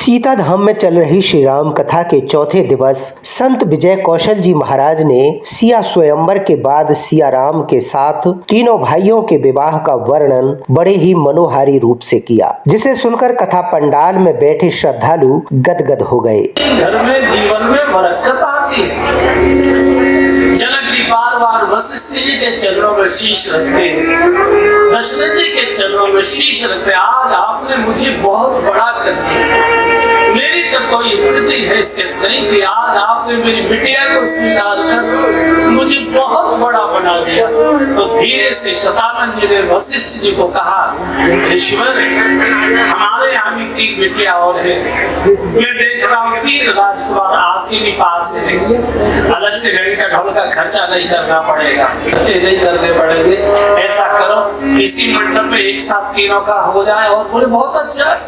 सीता धाम में चल रही श्री राम कथा के चौथे दिवस संत विजय कौशल जी महाराज ने सिया स्वयंवर के बाद सिया राम के साथ तीनों भाइयों के विवाह का वर्णन बड़े ही मनोहारी रूप से किया, जिसे सुनकर कथा पंडाल में बैठे श्रद्धालु गदगद हो गए। घर में जीवन में बरकत आती है। जनक जी बार बार वशिष्ठ जी के चरणों में शीश रखते हैं, दशरथ जी के चरणों में शीश रखते। आज आपने मुझे बहुत बड़ा कर दिया, मेरी तो कोई स्थिति हैसियत नहीं थी, आज आपने मेरी बिटिया को स्वीकार कर मुझे बहुत बड़ा बना दिया। तो धीरे से शतानंद जी ने वशिष्ठ जी को कहा, ईश्वर हमारे यहाँ भी 3 बिटिया और है, मैं देख रहा हूँ 3 राजकुमार आपके भी पास है, अलग से गाड़ी का ढोल का खर्चा नहीं करना पड़ेगा, खर्चे नहीं करने पड़ेंगे। ऐसा करो इसी मंडप में एक साथ तीनों का हो जाए। और बोले बहुत अच्छा,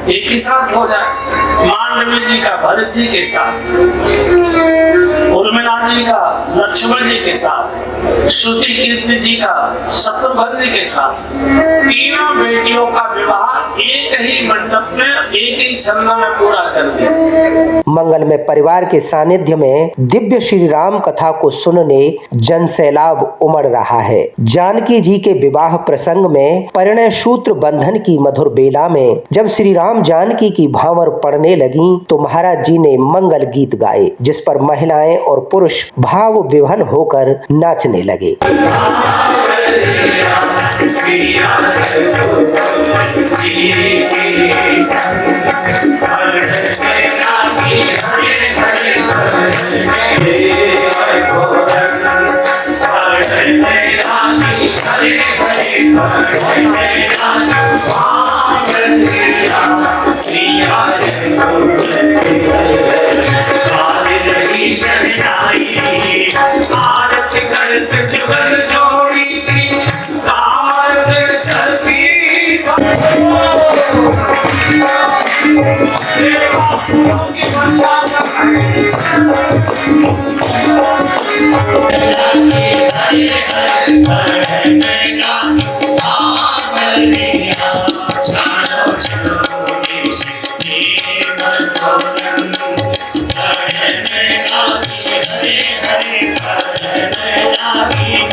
एक ही साथ हो जाए। मांडवी जी का भरत जी के साथ, उर्मिला जी का लक्ष्मण जी के साथ, श्रुति कीर्ति जी का शत्रुघ्न जी के साथ, तीनों बेटियों का विवाह एक ही मंडप में एक ही छंद में पूरा कर दिया। मंगल में परिवार के सानिध्य में दिव्य श्री राम कथा को सुनने जन सैलाब उमड़ रहा है। जानकी जी के विवाह प्रसंग में परिणय सूत्र बंधन की मधुर बेला में जब श्री राम जानकी की भांवर पड़ने लगी तो महाराज जी ने मंगल गीत गाए, जिस पर महिलाएं और पुरुष भाव विभल होकर नाचने लगे।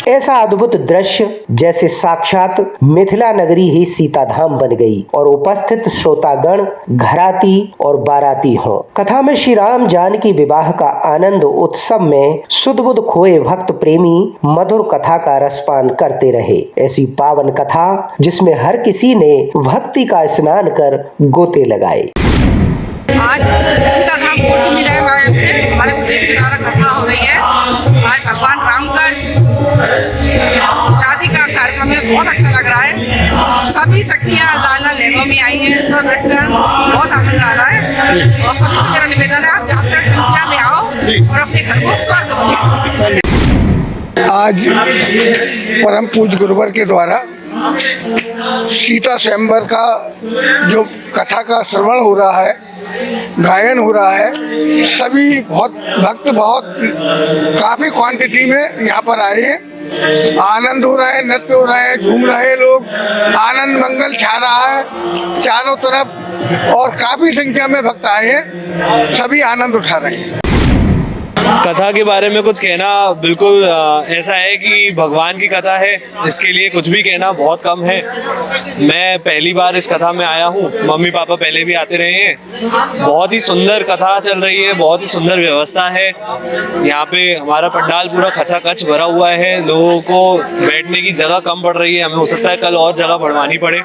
ऐसा अद्भुत दृश्य जैसे साक्षात मिथिला नगरी ही सीता धाम बन गई और उपस्थित श्रोतागण घराती और बाराती हों। कथा में श्री राम जानकी विवाह का आनंद उत्सव में सुध-बुध खोए भक्त प्रेमी मधुर कथा का रसपान करते रहे। ऐसी पावन कथा जिसमें हर किसी ने भक्ति का स्नान कर गोते लगाए। आज सीता धाम हमारे उज्जैन के द्वारा कथा हो रही है। आज भगवान राम का शादी का कार्यक्रम है, बहुत अच्छा लग रहा है। सभी सखियां लाल लाल लहंगों में आई हैं, सब रचकर बहुत आनंद आ रहा है। और सभी से मेरा निवेदन है, आप ज्यादा संख्या में आओ और अपने घर को स्वर्ग बनाओ। आज परम पूज्य गुरुवर के द्वारा सीता स्वयंवर का जो कथा का श्रवण हो रहा है, गायन हो रहा है, सभी बहुत भक्त काफी क्वांटिटी में यहाँ पर आए हैं। आनंद हो रहा है, नृत्य हो रहा है, झूम रहे हैं लोग, आनंद मंगल छा रहा है चारों तरफ और काफी संख्या में भक्त आए हैं, सभी आनंद उठा रहे हैं। कथा के बारे में कुछ कहना बिल्कुल ऐसा है कि भगवान की कथा है, इसके लिए कुछ भी कहना बहुत कम है। मैं पहली बार इस कथा में आया हूँ, मम्मी पापा पहले भी आते रहे हैं। बहुत ही सुंदर कथा चल रही है, बहुत ही सुंदर व्यवस्था है। यहाँ पे हमारा पंडाल पूरा खचाखच भरा हुआ है, लोगों को बैठने की जगह कम पड़ रही है, हमें हो सकता है कल और जगह बढ़वानी पड़े।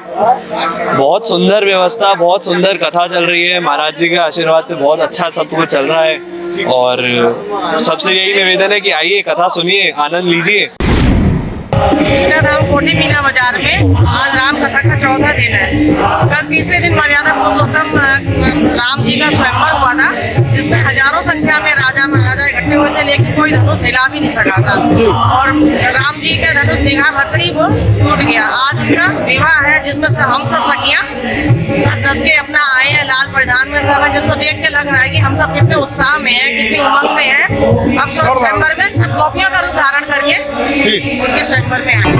बहुत सुंदर व्यवस्था, बहुत सुंदर कथा चल रही है। महाराज जी के आशीर्वाद से बहुत अच्छा सब कुछ चल रहा है और सबसे यही निवेदन है कि आइए कथा सुनिए, आनंद लीजिए। सीता धाम कोठी मीना बाजार में आज राम कथा का 14वां दिन है। कल तीसरे दिन मर्यादा पुरुषोत्तम राम जी का स्वयंवर हुआ था, जिसमें हजारों संख्या में राजा महाराजा इकट्ठे हुए थे, लेकिन कोई धनुष हिला भी नहीं सका था और राम जी का धनुष निगाह भरते ही वो टूट गया। आज उनका विवाह है, जिसमें से हम सब सखियां सज के अपना आए हैं, लाल परिधान में सब है, जिसको देख के लग रहा है कि हम सब कितने उत्साह में हैं, कितनी उमंग में हैं। अब सब स्वयंवर में सब गोपियों का रूप धारण करके उनके स्वयंवर में आए।